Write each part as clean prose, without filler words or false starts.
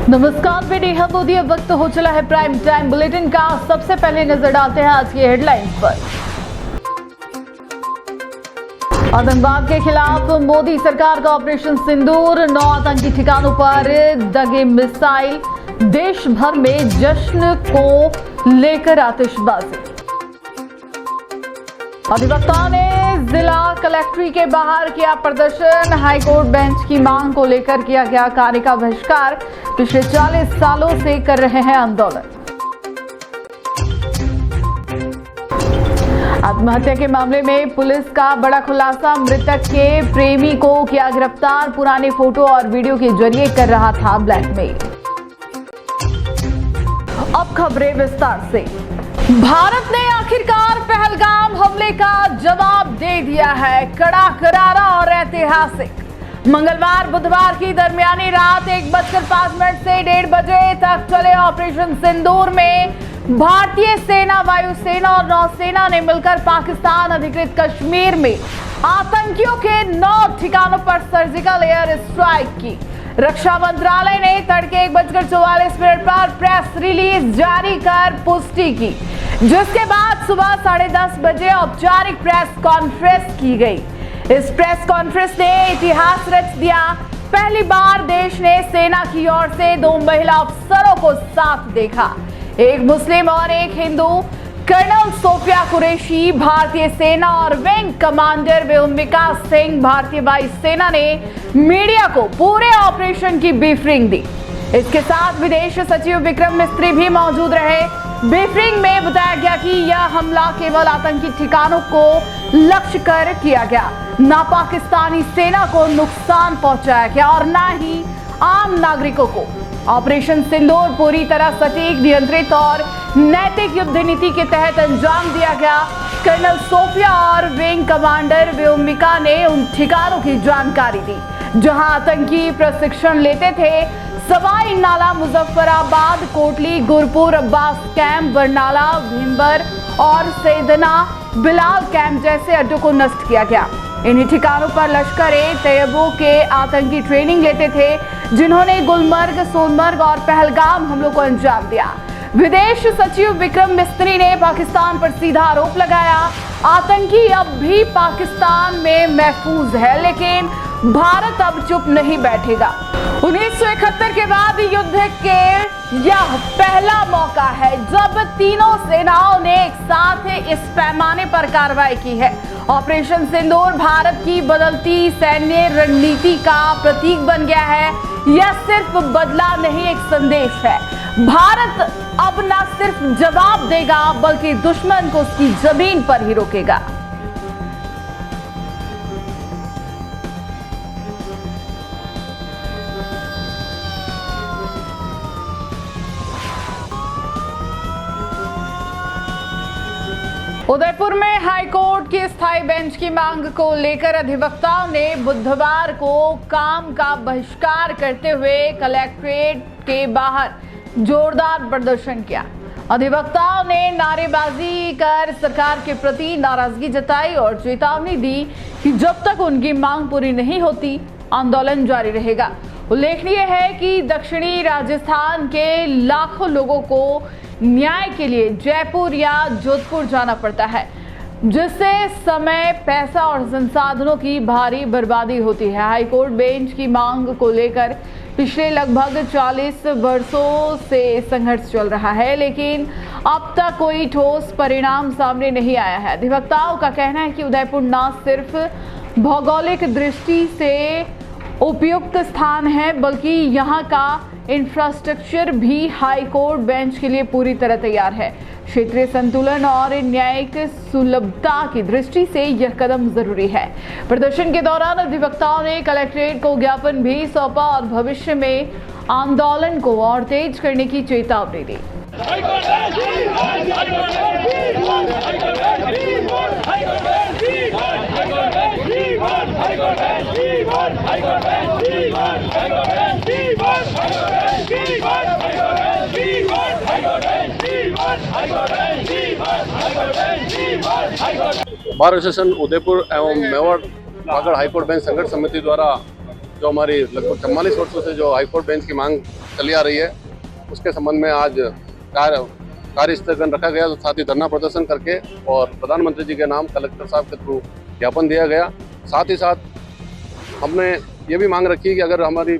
नमस्कार, मैं नेहा मोदी। अब वक्त हो चला है प्राइम टाइम बुलेटिन का। सबसे पहले नजर डालते हैं आज की हेडलाइंस पर। आतंकवाद के खिलाफ मोदी सरकार का ऑपरेशन सिंदूर, 9 आतंकी ठिकानों पर दगे मिसाइल, देश भर में जश्न को लेकर आतिशबाजी। अधिवक्ता ने जिला कलेक्ट्री के बाहर किया प्रदर्शन, हाईकोर्ट बेंच की मांग को लेकर किया गया कार्य का बहिष्कार, पिछले 40 सालों से कर रहे हैं आंदोलन। आत्महत्या के मामले में पुलिस का बड़ा खुलासा, मृतक के प्रेमी को किया गिरफ्तार, पुराने फोटो और वीडियो के जरिए कर रहा था ब्लैकमेल। अब खबरें विस्तार से। भारत ने आखिरकार पहलगाम हमले का जवाब दे दिया है, कड़ा, करारा और ऐतिहासिक। मंगलवार बुधवार की दरमियानी रात 1:05 से 1:30 बजे तक चले ऑपरेशन सिंदूर में भारतीय सेना, वायुसेना और नौसेना ने मिलकर पाकिस्तान अधिकृत कश्मीर में आतंकियों के 9 ठिकानों पर सर्जिकल एयर स्ट्राइक की। रक्षा मंत्रालय ने तड़के 1:44 पर प्रेस रिलीज जारी कर पुष्टि की, जिसके बाद सुबह 10:30 बजे औपचारिक प्रेस कॉन्फ्रेंस की गई। इस प्रेस कॉन्फ्रेंस ने इतिहास रच दिया। पहली बार देश ने सेना की ओर से 2 महिला अफसरों को साथ देखा, एक मुस्लिम और एक हिंदू। कर्नल सोफिया कुरैशी भारतीय सेना और विंग कमांडर व्योमिका सिंह भारतीय वायुसेना ने मीडिया को पूरे ऑपरेशन की ब्रीफिंग दी। इसके साथ विदेश सचिव विक्रम मिस्त्री भी मौजूद रहे। ब्रीफिंग में बताया गया कि यह हमला केवल आतंकी ठिकानों को लक्ष्य कर किया गया, ना पाकिस्तानी सेना को नुकसान पहुंचाया गया और ना ही आम नागरिकों को। ऑपरेशन सिंदूर पूरी तरह सटीक, नियंत्रित और नैतिक युद्ध नीति के तहत अंजाम दिया गया। कर्नल सोफिया और विंग कमांडर व्योमिका ने उन ठिकानों की जानकारी दी जहां आतंकी प्रशिक्षण लेते थे। सवाई नाला, मुजफ्फराबाद, कोटली, गुरपुर, अब्बास कैंप, बरनाला, भीमबर और सैदना बिलाल कैंप जैसे अड्डों को नष्ट किया गया। इन्हीं ठिकानों पर लश्कर-ए-तैयबा के आतंकी ट्रेनिंग लेते थे, जिन्होंने गुलमर्ग, सोनमर्ग और पहलगाम हमलों को अंजाम दिया। विदेश सचिव विक्रम मिस्त्री ने पाकिस्तान पर सीधा आरोप लगाया, आतंकी अब भी पाकिस्तान में महफूज है, लेकिन भारत अब चुप नहीं बैठेगा। 1971 के बाद युद्ध के यह पहला मौका है जब तीनों सेनाओं ने एक साथ इस पैमाने पर कार्रवाई की है। ऑपरेशन सिंदूर भारत की बदलती सैन्य रणनीति का प्रतीक बन गया है। यह सिर्फ बदला नहीं, एक संदेश है। भारत अब न सिर्फ जवाब देगा, बल्कि दुश्मन को उसकी जमीन पर ही रोकेगा। उदयपुर में हाईकोर्ट की स्थायी बेंच की मांग को लेकर अधिवक्ताओं ने बुधवार को काम का बहिष्कार करते हुए कलेक्ट्रेट के बाहर जोरदार प्रदर्शन किया। अधिवक्ताओं ने नारेबाजी कर सरकार के प्रति नाराजगी जताई और चेतावनी दी कि जब तक उनकी मांग पूरी नहीं होती, आंदोलन जारी रहेगा। उल्लेखनीय है कि दक्षिणी राजस्थान के लाखों लोगों को न्याय के लिए जयपुर या जोधपुर जाना पड़ता है, जिससे समय, पैसा और संसाधनों की भारी बर्बादी होती है। हाईकोर्ट बेंच की मांग को लेकर पिछले लगभग 40 वर्षों से संघर्ष चल रहा है, लेकिन अब तक कोई ठोस परिणाम सामने नहीं आया है। अधिवक्ताओं का कहना है कि उदयपुर न सिर्फ भौगोलिक दृष्टि से उपयुक्त स्थान है, बल्कि यहाँ का इंफ्रास्ट्रक्चर भी हाईकोर्ट बेंच के लिए पूरी तरह तैयार है। क्षेत्रीय संतुलन और न्यायिक सुलभता की दृष्टि से यह कदम जरूरी है। प्रदर्शन के दौरान अधिवक्ताओं ने कलेक्ट्रेट को ज्ञापन भी सौंपा और भविष्य में आंदोलन को और तेज करने की चेतावनी दी। बार एसोसिएशन उदयपुर एवं मेवाड़ बागड़ हाईकोर्ट बेंच संघर्ष समिति द्वारा जो हमारी लगभग 44 वर्षों से जो हाईकोर्ट बेंच की मांग चली आ रही है, उसके संबंध में आज कार्य स्थगन रखा गया, साथ ही धरना प्रदर्शन करके और प्रधानमंत्री जी के नाम कलेक्टर साहब के थ्रू ज्ञापन दिया गया। साथ ही साथ हमने ये भी मांग रखी कि अगर हमारी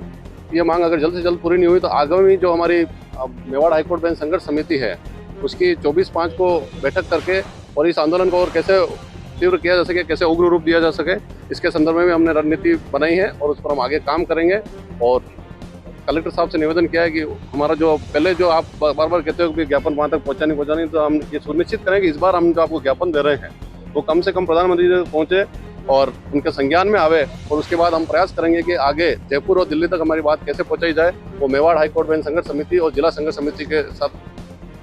ये मांग अगर जल्द से जल्द पूरी नहीं हुई तो आगामी जो हमारी मेवाड़ हाईकोर्ट बेंच संघर्ष समिति है उसकी 24/5 को बैठक करके और इस आंदोलन को और कैसे तीव्र किया जा सके, कैसे उग्र रूप दिया जा सके, इसके संदर्भ में भी हमने रणनीति बनाई है और उस पर हम आगे काम करेंगे। और कलेक्टर साहब से निवेदन किया है कि हमारा जो पहले जो आप बार बार कहते हो कि ज्ञापन वहाँ तक पहुँचानी, तो हम ये सुनिश्चित करें कि इस बार हम जो आपको ज्ञापन दे रहे हैं वो कम से कम प्रधानमंत्री जी तक पहुँचे और उनके संज्ञान में आवे। और उसके बाद हम प्रयास करेंगे कि आगे जयपुर और दिल्ली तक हमारी बात कैसे पहुँचाई जाए, वो मेवाड़ हाईकोर्ट बेंच संघर्ष समिति और जिला संघर्ष समिति के साथ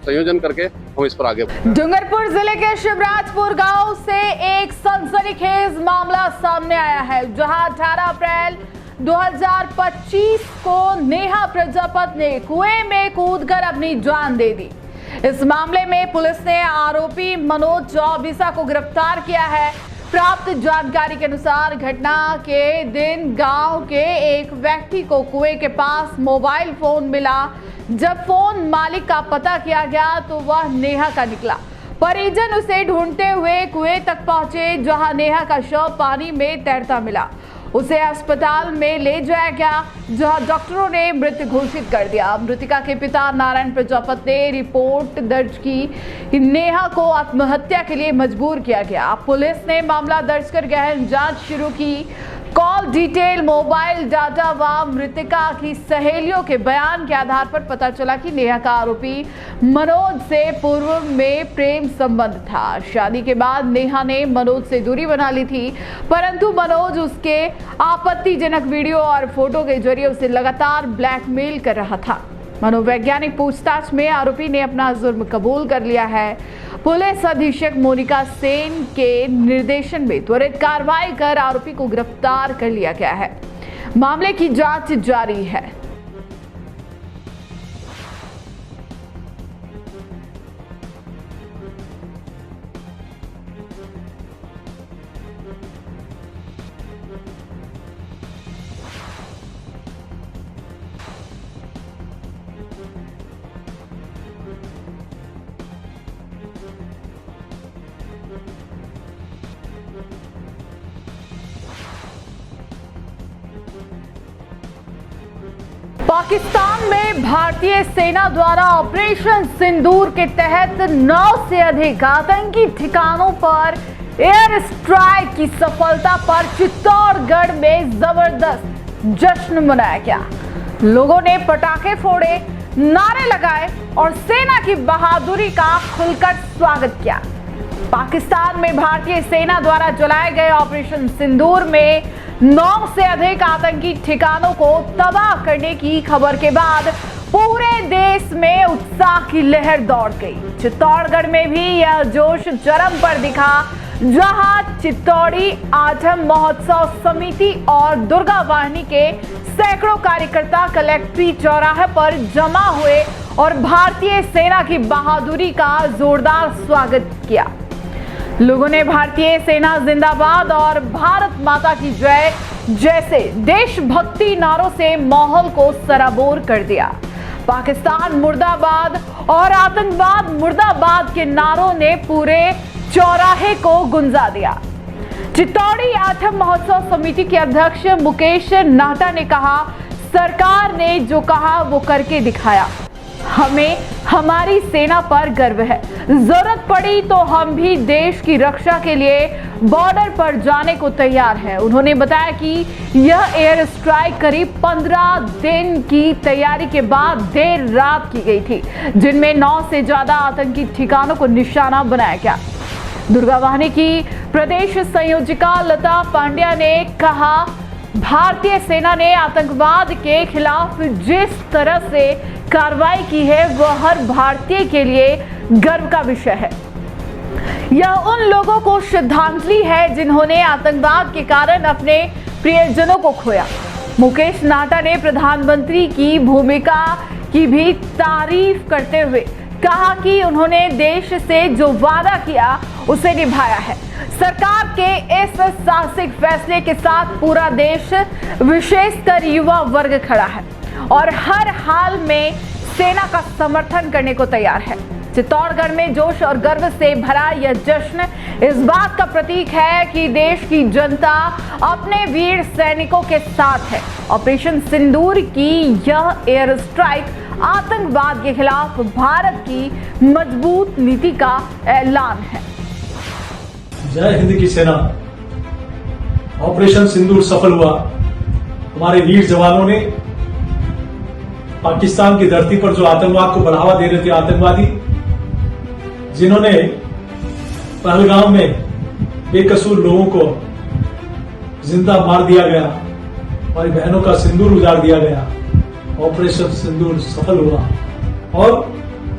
संयोजन करके हम इस पर आगे बढ़ें। डूंगरपुर जिले के शिवराजपुर गांव से एक सनसनीखेज मामला सामने आया है, जहां 18 अप्रैल 2025 को नेहा प्रजापति ने कुएं में कूदकर अपनी जान दे दी। इस मामले में पुलिस ने आरोपी मनोज चौबीसा को गिरफ्तार किया है। प्राप्त जानकारी के अनुसार घटना के दिन गांव के एक व्यक्ति को कुएं के पास मोबाइल फोन मिला। जब फोन मालिक का पता किया गया तो वह नेहा का निकला। परिजन उसे ढूंढते हुए कुएं तक पहुंचे, जहां नेहा का शव पानी में तैरता मिला। उसे अस्पताल में ले जाया गया, जहां डॉक्टरों ने मृत घोषित कर दिया। मृतका के पिता नारायण प्रजापति ने रिपोर्ट दर्ज की। नेहा को आत्महत्या के लिए मजबूर किया गया। पुलिस ने मामला दर्ज कर गहन जांच शुरू की। कॉल डिटेल, मोबाइल डाटा व मृतका की सहेलियों के बयान के आधार पर पता चला कि नेहा का आरोपी मनोज से पूर्व में प्रेम संबंध था। शादी के बाद नेहा ने मनोज से दूरी बना ली थी, परंतु मनोज उसके आपत्तिजनक वीडियो और फोटो के जरिए उसे लगातार ब्लैकमेल कर रहा था। मनोवैज्ञानिक पूछताछ में आरोपी ने अपना जुर्म कबूल कर लिया है। पुलिस अधीक्षक मोनिका सेन के निर्देशन में त्वरित कार्रवाई कर आरोपी को गिरफ्तार कर लिया गया है। मामले की जांच जारी है। पाकिस्तान में भारतीय सेना द्वारा ऑपरेशन सिंदूर के तहत 9 से अधिक आतंकी ठिकानों पर एयर स्ट्राइक की सफलता पर चित्तौड़गढ़ में जबरदस्त जश्न मनाया गया। लोगों ने पटाखे फोड़े, नारे लगाए और सेना की बहादुरी का खुलकर स्वागत किया। पाकिस्तान में भारतीय सेना द्वारा चलाए गए ऑपरेशन सिंदूर में 9 से अधिक आतंकी ठिकानों को तबाह करने की खबर के बाद पूरे देश में उत्साह की लहर दौड़ गई। चित्तौड़गढ़ में भी यह जोश चरम पर दिखा, जहां चित्तौड़ी आठम महोत्सव समिति और दुर्गा वाहिनी के सैकड़ों कार्यकर्ता कलेक्ट्री चौराहे पर जमा हुए और भारतीय सेना की बहादुरी का जोरदार स्वागत किया। लोगों ने भारतीय सेना जिंदाबाद और भारत माता की जय जैसे देशभक्ति नारों से माहौल को सराबोर कर दिया। पाकिस्तान मुर्दाबाद और आतंकवाद मुर्दाबाद के नारों ने पूरे चौराहे को गुंजा दिया। चित्तौड़ी आठम महोत्सव समिति के अध्यक्ष मुकेश नाहटा ने कहा, सरकार ने जो कहा वो करके दिखाया। हमें हमारी सेना पर गर्व है। जरूरत पड़ी तो हम भी देश की रक्षा के लिए बॉर्डर पर जाने को तैयार हैं। उन्होंने बताया कि यह एयर स्ट्राइक करीब 15 दिन की तैयारी के बाद देर रात की गई थी, जिनमें 9 से ज्यादा आतंकी ठिकानों को निशाना बनाया गया। दुर्गा वाहिनी की प्रदेश संयोजिका लता पांड्या ने कहा, भारतीय सेना ने आतंकवाद के खिलाफ जिस तरह से कार्रवाई की है वह हर भारतीय के लिए गर्व का विषय है। यह उन लोगों को श्रद्धांजलि है जिन्होंने आतंकवाद के कारण अपने प्रियजनों को खोया। मुकेश नाहटा ने प्रधानमंत्री की भूमिका की भी तारीफ करते हुए कहा कि उन्होंने देश से जो वादा किया उसे निभाया है। सरकार के इस साहसिक फैसले के साथ पूरा देश, विशेषकर युवा वर्ग खड़ा है। और हर हाल में सेना का समर्थन करने को तैयार है। चित्तौड़गढ़ में जोश और गर्व से भरा यह जश्न इस बात का प्रतीक है कि देश की जनता अपने वीर सैनिकों के साथ है। ऑपरेशन सिंदूर की यह एयर स्ट्राइक आतंकवाद के खिलाफ भारत की मजबूत नीति का ऐलान है। जय हिंद की सेना। ऑपरेशन सिंदूर सफल हुआ। हमारे वीर जवानों ने पाकिस्तान की धरती पर जो आतंकवाद को बढ़ावा दे रहे थे आतंकवादी, जिन्होंने पहलगाम में बेकसूर लोगों को जिंदा मार दिया गया, हमारी बहनों का सिंदूर उजाड़ दिया गया। ऑपरेशन सिंदूर सफल हुआ और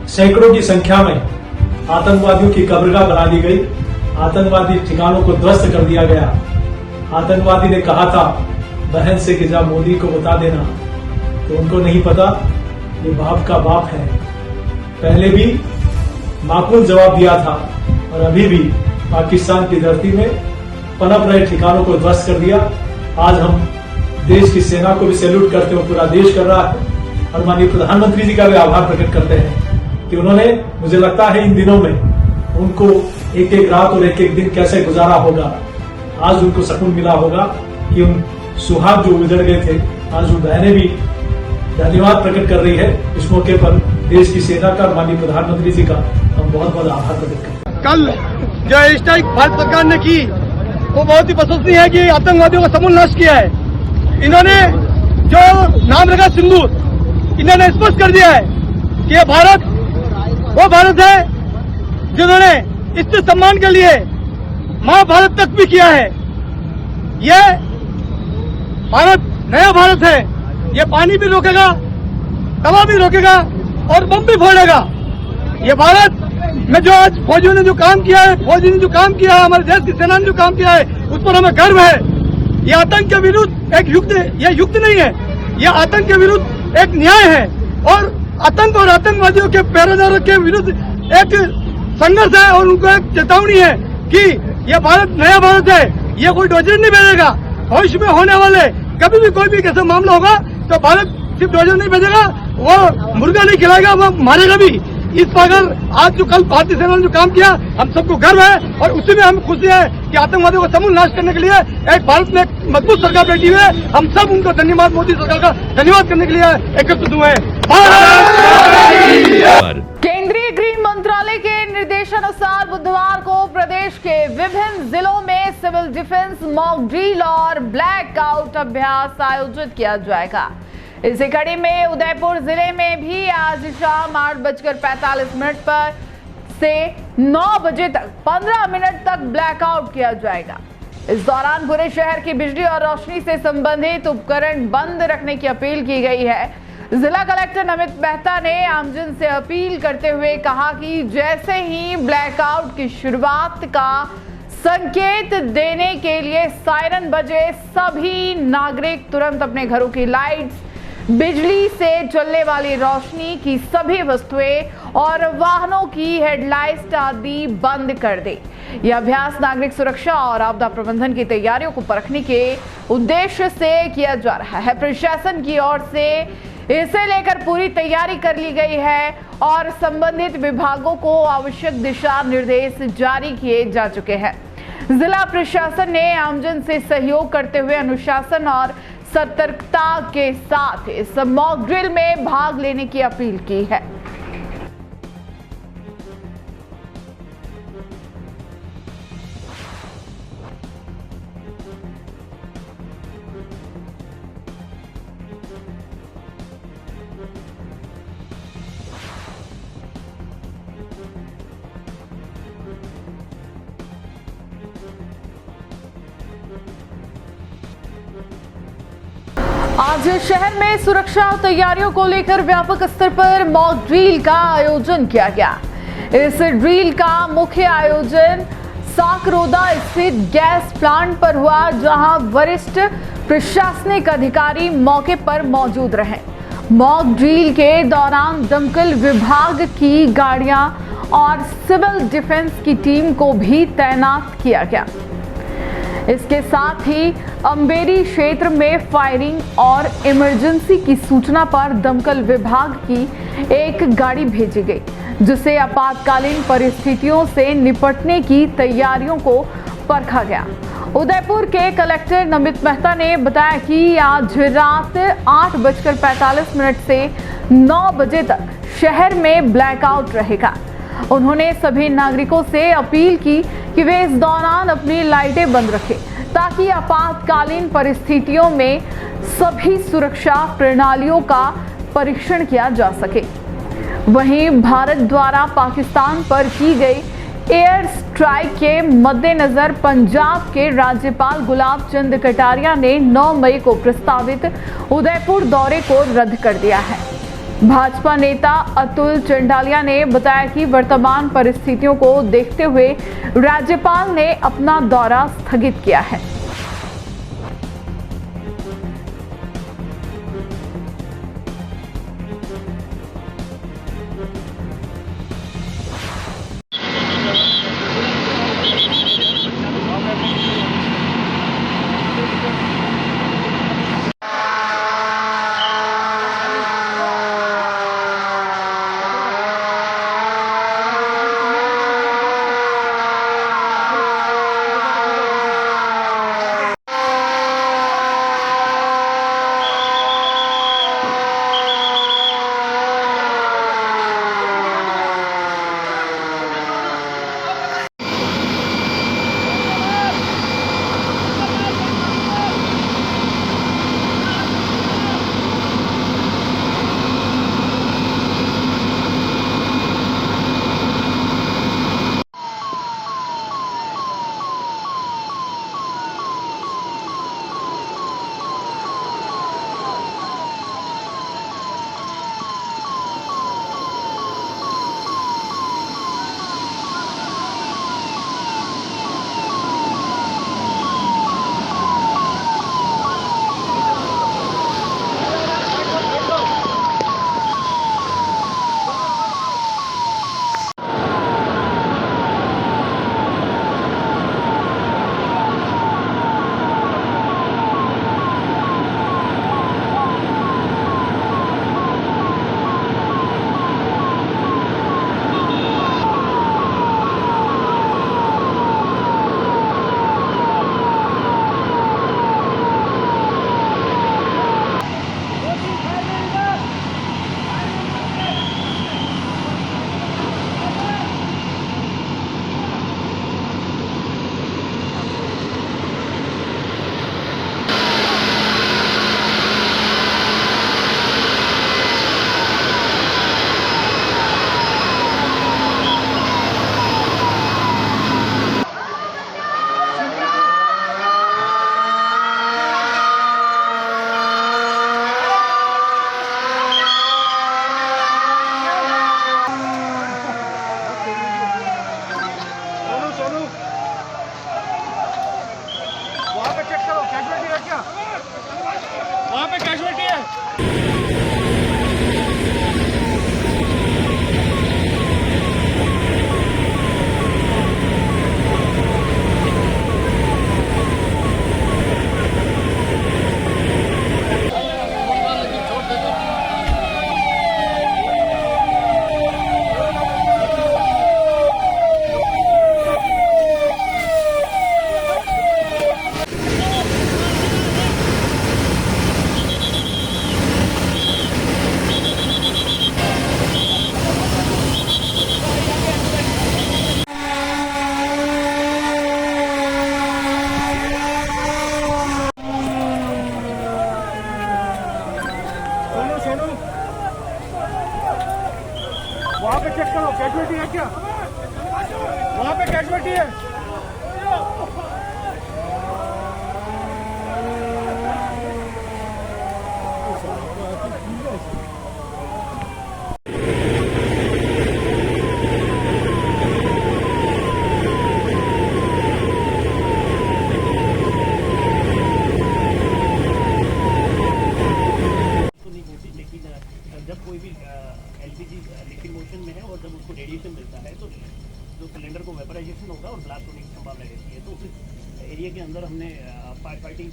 सैकड़ों की संख्या में आतंकवादियों की कब्रगाह बना दी गई। आतंकवादी ठिकानों को ध्वस्त कर दिया गया। आतंकवादी ने कहा था बहन से कि जा मोदी को बता देना, तो उनको नहीं पता ये बाप का बाप है। पहले भी माकूल जवाब दिया था और अभी भी पाकिस्तान की धरती में पनप रहे ठिकानों को ध्वस्त कर दिया। आज हम देश की सेना को भी सैल्यूट करते हैं, पूरा देश कर रहा है और माननीय प्रधानमंत्री जी का भी आभार प्रकट करते हैं कि उन्होंने, मुझे लगता है इन दिनों में उनको एक एक रात और एक एक दिन कैसे गुजारा होगा। आज उनको सुकून मिला होगा कि उन सुहाग जो उजड़ गए थे, आज उन बहनें भी धन्यवाद प्रकट कर रही है। इस मौके पर देश की सेना का, माननीय प्रधानमंत्री जी का हम बहुत बहुत आभार प्रकट करते हैं। कल जो स्ट्राइक भारत सरकार ने की वो बहुत ही प्रशंसनीय है कि आतंकवादियों का समूल नाश किया है। इन्होंने जो नाम रखा सिंदूर, इन्होंने स्पष्ट कर दिया है कि ये भारत वो भारत है जिन्होंने इसके सम्मान के लिए महाभारत तक भी किया है। ये भारत नया भारत है। ये पानी भी रोकेगा, दवा भी रोकेगा और बम भी फोड़ेगा। ये भारत में जो आज फौजियों ने जो काम किया है, फौजी ने जो काम किया है, हमारे देश की सेना ने जो काम किया है, उस पर हमें गर्व है। ये आतंक के विरुद्ध एक युद्ध, ये युद्ध नहीं है, ये आतंक के विरुद्ध एक न्याय है और आतंक और आतंकवादियों के पहरेदारों के विरुद्ध एक संघर्ष है और उनको एक चेतावनी है कि ये भारत नया भारत है। ये कोई डोजर नहीं भेजेगा। भविष्य में होने वाले कभी भी कोई भी कैसा मामला होगा तो भारत सिर्फ डोजर नहीं भेजेगा, वो मुर्गा नहीं खिलाएगा, वो मारेगा भी। इस पर आज जो कल भारतीय सेना ने जो काम किया, हम सबको गर्व है और उसी में हमें खुशी है कि आतंकवादियों का समूल नाश करने के लिए एक भारत में एक मजबूत सरकार बैठी हुई है। हम सब उनको धन्यवाद, मोदी सरकार का धन्यवाद करने के लिए एकत्रित हुए हैं। केंद्रीय गृह मंत्रालय के निर्देशानुसार बुधवार को प्रदेश के विभिन्न जिलों में सिविल डिफेंस मॉक ड्रिल और ब्लैकआउट अभ्यास आयोजित किया जाएगा। इसी कड़ी में उदयपुर जिले में भी आज शाम 8:45 पर से 9 बजे तक 15 मिनट तक ब्लैकआउट किया जाएगा। इस दौरान पूरे शहर की बिजली और रोशनी से संबंधित उपकरण बंद रखने की अपील की गई है। जिला कलेक्टर नमित मेहता ने आमजन से अपील करते हुए कहा कि जैसे ही ब्लैकआउट की शुरुआत का संकेत देने के लिए सायरन बजे, सभी नागरिक तुरंत अपने घरों की लाइट्स, बिजली से चलने वाली रोशनी की सभी वस्तुएं और वाहनों की हेडलाइट्स आदि बंद कर दे। यह अभ्यास नागरिक सुरक्षा और आपदा प्रबंधन की तैयारियों को परखने के उद्देश्य से किया जा रहा है। प्रशासन की ओर से इसे लेकर पूरी तैयारी कर ली गई है और संबंधित विभागों को आवश्यक दिशा निर्देश जारी किए जा चुके हैं। जिला प्रशासन ने आमजन से सहयोग करते हुए अनुशासन और सतर्कता के साथ इस मॉक ड्रिल में भाग लेने की अपील की है। आज शहर में सुरक्षा तैयारियों को लेकर व्यापक स्तर पर मॉक ड्रिल का आयोजन किया गया। इस ड्रिल का मुख्य आयोजन साकरोदा स्थित गैस प्लांट पर हुआ, जहां वरिष्ठ प्रशासनिक अधिकारी मौके पर मौजूद रहे। मॉक ड्रिल के दौरान दमकल विभाग की गाड़ियां और सिविल डिफेंस की टीम को भी तैनात किया गया। इसके साथ ही अम्बेरी क्षेत्र में फायरिंग और इमरजेंसी की सूचना पर दमकल विभाग की एक गाड़ी भेजी गई, जिसे आपातकालीन परिस्थितियों से निपटने की तैयारियों को परखा गया। उदयपुर के कलेक्टर नमित मेहता ने बताया कि आज रात 8:45 से 9 बजे तक शहर में ब्लैकआउट रहेगा। उन्होंने सभी नागरिकों से अपील की कि वे इस दौरान अपनी लाइटें बंद रखें, ताकि आपातकालीन परिस्थितियों में सभी सुरक्षा प्रणालियों का परीक्षण किया जा सके। वहीं भारत द्वारा पाकिस्तान पर की गई एयर स्ट्राइक के मद्देनजर पंजाब के राज्यपाल गुलाब चंद कटारिया ने 9 मई को प्रस्तावित उदयपुर दौरे को रद्द कर दिया है। भाजपा नेता अतुल चंडालिया ने बताया कि वर्तमान परिस्थितियों को देखते हुए राज्यपाल ने अपना दौरा स्थगित किया है। वहाँ पे कैजुअलिटी है। एरिया के अंदर हमने फायर फाइटिंग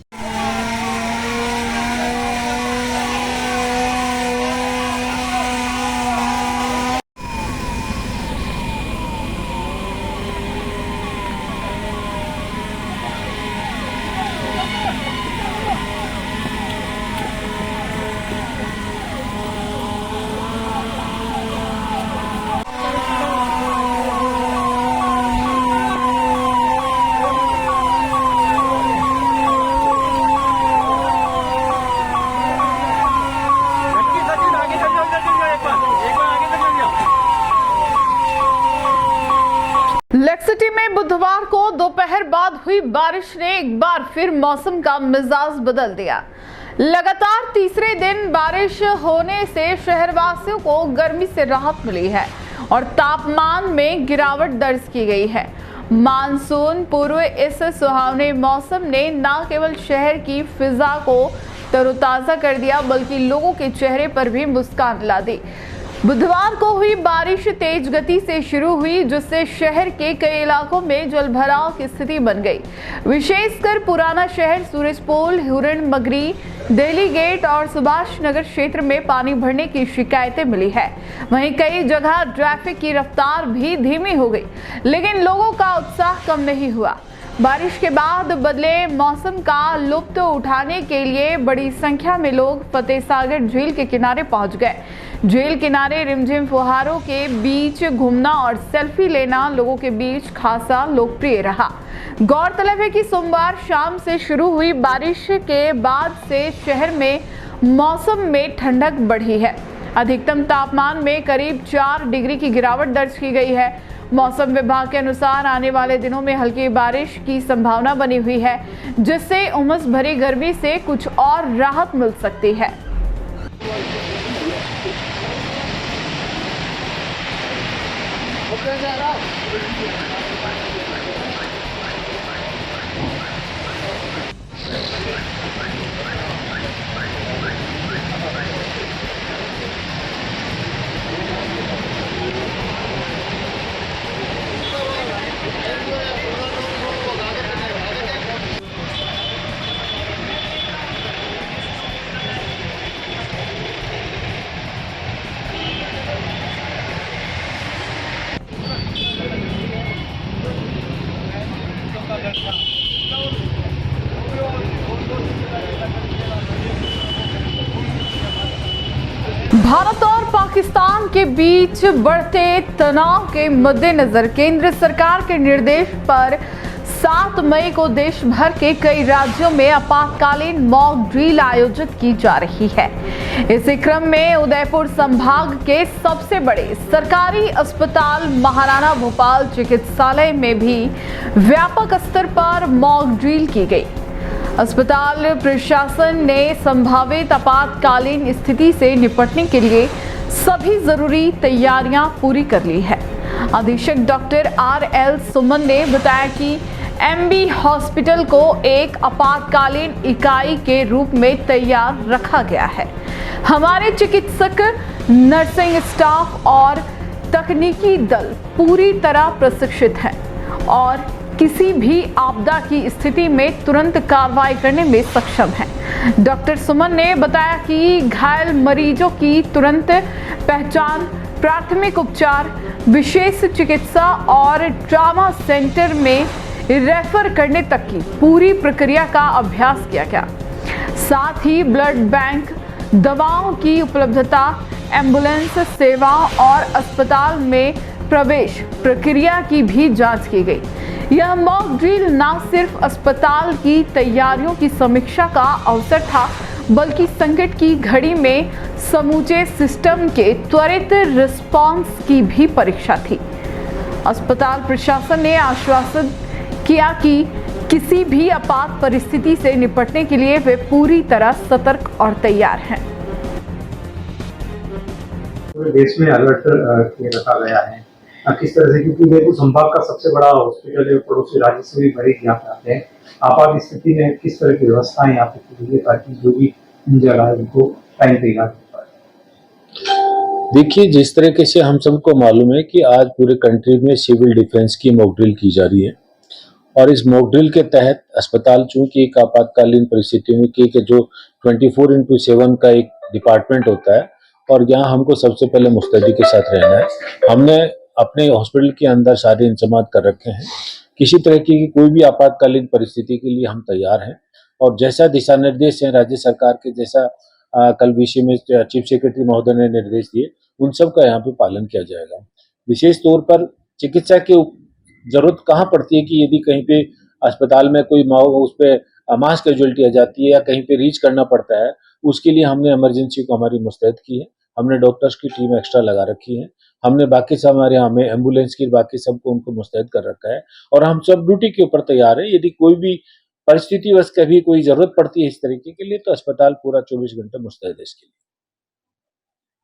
लेक सिटी में बुधवार को दोपहर बाद हुई बारिश ने एक बार फिर मौसम का मिजाज बदल दिया। लगातार तीसरे दिन बारिश होने से शहरवासियों को गर्मी से राहत मिली है और तापमान में गिरावट दर्ज की गई है। मानसून पूर्व इस सुहावने मौसम ने न केवल शहर की फिजा को तरोताजा कर दिया बल्कि लोगों के चेहरे पर भी मुस्कान ला दी। बुधवार को हुई बारिश तेज गति से शुरू हुई जिससे शहर के कई इलाकों में जलभराव की स्थिति बन गई। विशेषकर पुराना शहर, सूरजपोल, हुरन मगरी, दिल्ली गेट और सुभाष नगर क्षेत्र में पानी भरने की शिकायतें मिली है। वहीं कई जगह ट्रैफिक की रफ्तार भी धीमी हो गई, लेकिन लोगों का उत्साह कम नहीं हुआ। बारिश के बाद बदले मौसम का लुत्फ उठाने के लिए बड़ी संख्या में लोग फतेह सागर झील के किनारे पहुंच गए। झील किनारे रिमझिम फुहारों के बीच घूमना और सेल्फी लेना लोगों के बीच खासा लोकप्रिय रहा। गौरतलब है कि सोमवार शाम से शुरू हुई बारिश के बाद से शहर में मौसम में ठंडक बढ़ी है। अधिकतम तापमान में करीब 4 डिग्री की गिरावट दर्ज की गई है। मौसम विभाग के अनुसार आने वाले दिनों में हल्की बारिश की संभावना बनी हुई है, जिससे उमस भरी गर्मी से कुछ और राहत मिल सकती है। भारत और पाकिस्तान के बीच बढ़ते तनाव के मद्देनजर केंद्र सरकार के निर्देश पर 7 मई को देश भर के कई राज्यों में आपातकालीन मॉक ड्रिल आयोजित की जा रही है। इसी क्रम में उदयपुर संभाग के सबसे बड़े सरकारी अस्पताल महाराणा भोपाल चिकित्सालय में भी व्यापक स्तर पर मॉक ड्रिल की गई। अस्पताल प्रशासन ने संभावित आपातकालीन स्थिति से निपटने के लिए सभी जरूरी तैयारियां पूरी कर ली है। अधीक्षक डॉक्टर RL सुमन ने बताया कि MB हॉस्पिटल को एक आपातकालीन इकाई के रूप में तैयार रखा गया है। हमारे चिकित्सक, नर्सिंग स्टाफ और तकनीकी दल पूरी तरह प्रशिक्षित हैं और किसी भी आपदा की स्थिति में तुरंत कार्रवाई करने में सक्षम है। डॉक्टर सुमन ने बताया कि घायल मरीजों की तुरंत पहचान, प्राथमिक उपचार, विशेष चिकित्सा और ट्रॉमा सेंटर में रेफर करने तक की पूरी प्रक्रिया का अभ्यास किया गया। साथ ही ब्लड बैंक, दवाओं की उपलब्धता, एम्बुलेंस सेवा और अस्पताल में प्रवेश प्रक्रिया की भी जांच की गई। यह मॉक ड्रिल न सिर्फ अस्पताल की तैयारियों की समीक्षा का अवसर था, बल्कि संकट की घड़ी में समूचे सिस्टम के त्वरित रिस्पांस की भी परीक्षा थी। अस्पताल प्रशासन ने आश्वासन किया कि किसी भी आपात परिस्थिति से निपटने के लिए वे पूरी तरह सतर्क और तैयार हैं। पूरे देश में अलर्ट रखा गया है। किस तरह से, क्योंकि उदयपुर संभाग का सबसे बड़ा हॉस्पिटल है, पड़ोसी राज्य से भी मरीज यहाँ पे आते हैं। आपात स्थिति में किस तरह की व्यवस्थाएं यहाँ पे की गई है ताकि जो भी इंजर्ड है उनको टाइम पे इलाज हो पाए? देखिए, जिस तरीके से हम सबको मालूम है कि आज पूरे कंट्री में सिविल डिफेंस की मॉक ड्रिल की जा रही है और इस मॉक ड्रिल के तहत अस्पताल चूंकि एक आपातकालीन परिस्थितियों में कि जो 24/7 का एक डिपार्टमेंट होता है और यहाँ हमको सबसे पहले मुस्तैदी के साथ रहना है। हमने अपने हॉस्पिटल के अंदर सारे इंतजाम कर रखे हैं। किसी तरह की कोई भी आपातकालीन परिस्थिति के लिए हम तैयार हैं और जैसा दिशा निर्देश है राज्य सरकार के, जैसा कल विषय में चीफ सेक्रेटरी महोदय ने निर्देश दिए, उन सब का यहाँ पे पालन किया जाएगा। विशेष तौर पर चिकित्सा की जरूरत कहाँ पड़ती है कि यदि कहीं पे अस्पताल में कोई उस पर मास कैजुअलिटी आ जाती है या कहीं पे रीच करना पड़ता है, उसके लिए हमने इमरजेंसी को हमारी मुस्तैद की है। हमने डॉक्टर्स की टीम एक्स्ट्रा लगा रखी है। हमने बाकी सब हमारे यहाँ में एम्बुलेंस की बाकी सबको उनको मुस्तैद कर रखा है और हम सब ड्यूटी के ऊपर तैयार है। यदि कोई भी परिस्थिति बस कभी कोई जरूरत पड़ती है इस तरीके के लिए तो अस्पताल पूरा 24 घंटे मुस्तैद है इसके लिए।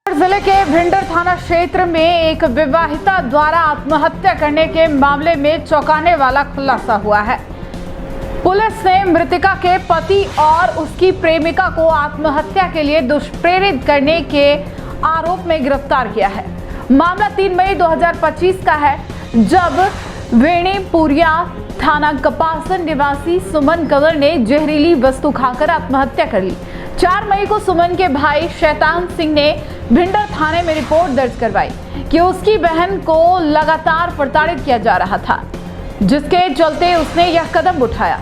जिले के भिंडर थाना क्षेत्र में एक विवाहिता द्वारा आत्महत्या करने के मामले में चौंकाने वाला खुलासा हुआ है। पुलिस ने मृतका के पति और उसकी प्रेमिका को आत्महत्या के लिए दुष्प्रेरित करने के आरोप में गिरफ्तार किया है। मामला 3 मई 2025 का है, जब वेणीपुरिया थाना कपासन निवासी सुमन कंवर ने जहरीली वस्तु खाकर आत्महत्या कर ली। 4 मई को सुमन के भाई शैतान सिंह ने भिंडर थाने में रिपोर्ट दर्ज करवाई कि उसकी बहन को लगातार प्रताड़ित किया जा रहा था, जिसके चलते उसने यह कदम उठाया।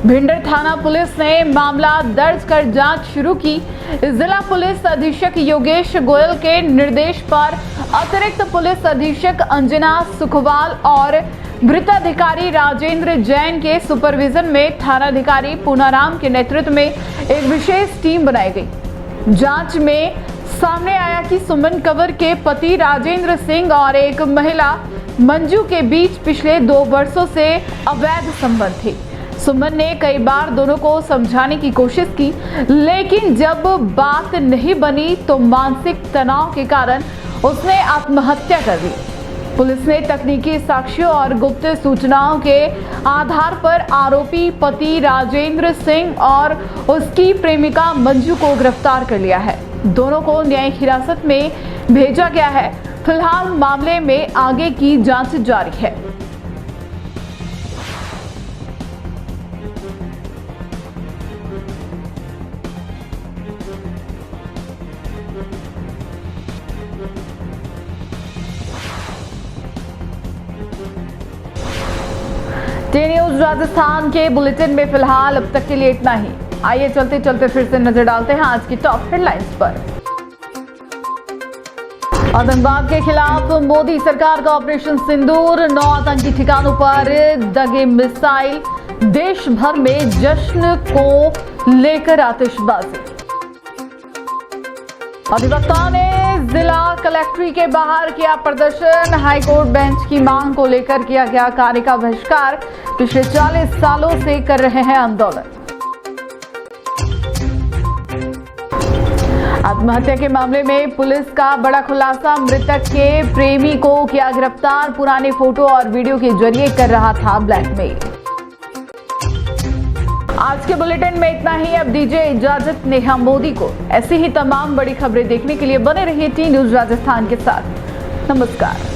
भिंडर थाना पुलिस ने मामला दर्ज कर जांच शुरू की। जिला पुलिस अधीक्षक योगेश गोयल के निर्देश पर अतिरिक्त पुलिस अधीक्षक अंजना सुखवाल और वृत्ताधिकारी राजेंद्र जैन के सुपरविजन में थानाधिकारी पूनाराम के नेतृत्व में एक विशेष टीम बनाई गई। जांच में सामने आया कि सुमन कंवर के पति राजेंद्र सिंह और एक महिला मंजू के बीच पिछले 2 वर्षों से अवैध संबंध थे। सुमन ने कई बार दोनों को समझाने की कोशिश की, लेकिन जब बात नहीं बनी तो मानसिक तनाव के कारण उसने आत्महत्या कर ली। पुलिस ने तकनीकी साक्ष्यों और गुप्त सूचनाओं के आधार पर आरोपी पति राजेंद्र सिंह और उसकी प्रेमिका मंजू को गिरफ्तार कर लिया है। दोनों को न्यायिक हिरासत में भेजा गया है। फिलहाल मामले में आगे की जांच जारी है। टी न्यूज राजस्थान के बुलेटिन में फिलहाल अब तक के लिए इतना ही। आइए चलते चलते फिर से नजर डालते हैं आज की टॉप हेडलाइंस पर। आतंकवाद के खिलाफ मोदी सरकार का ऑपरेशन सिंदूर, 9 आतंकी ठिकानों पर दगे मिसाइल, देश भर में जश्न को लेकर आतिशबाजी। अधिवक्ताओं ने जिला कलेक्ट्री के बाहर किया प्रदर्शन, हाईकोर्ट बेंच की मांग को लेकर किया गया कार्य का बहिष्कार, पिछले 40 सालों से कर रहे हैं आंदोलन। आत्महत्या के मामले में पुलिस का बड़ा खुलासा, मृतक के प्रेमी को किया गिरफ्तार, पुराने फोटो और वीडियो के जरिए कर रहा था ब्लैकमेल। आज के बुलेटिन में इतना ही। अब दीजिए इजाजत नेहा मोदी को। ऐसी ही तमाम बड़ी खबरें देखने के लिए बने रहिए टी न्यूज राजस्थान के साथ। नमस्कार।